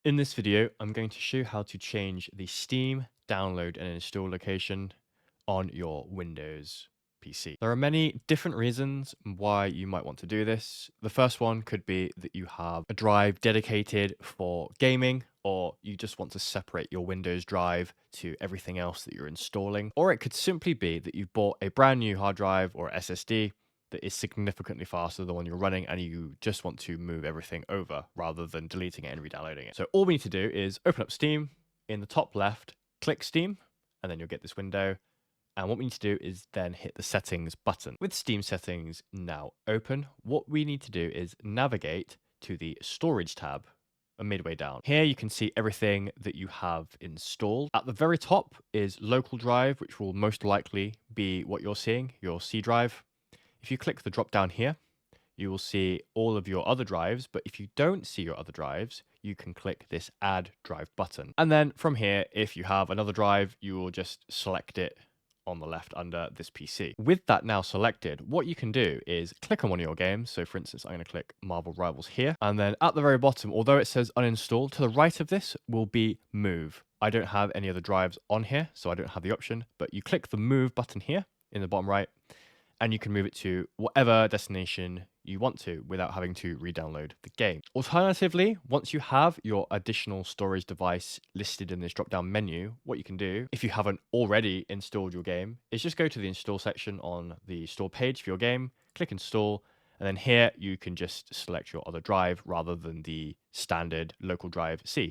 In this video, I'm going to show you how to change the Steam download and install location on your Windows PC. There are many different reasons why you might want to do this. The first one could be that you have a drive dedicated for gaming, or you just want to separate your Windows drive to everything else that you're installing. Or it could simply be that you've bought a brand new hard drive or SSD that is significantly faster than the one you're running and you just want to move everything over rather than deleting it and re-downloading it. So all we need to do is open up Steam. In the top left, click Steam, and then you'll get this window. And what we need to do is then hit the settings button. With Steam settings now open, what we need to do is navigate to the storage tab midway down. Here you can see everything that you have installed. At the very top is local drive, which will most likely be what you're seeing, your C drive. If you click the drop down here, you will see all of your other drives, but if you don't see your other drives, you can click this add drive button. And then from here, if you have another drive, you will just select it on the left under this PC. With that now selected, what you can do is click on one of your games. So for instance, I'm going to click Marvel Rivals here. And then at the very bottom, although it says uninstall, to the right of this will be move. I don't have any other drives on here, so I don't have the option, but you click the move button here in the bottom right, and you can move it to whatever destination you want to without having to re-download the game. Alternatively, once you have your additional storage device listed in this drop-down menu, what you can do, if you haven't already installed your game, is just go to the install section on the store page for your game, click install, and then here you can just select your other drive rather than the standard local drive C.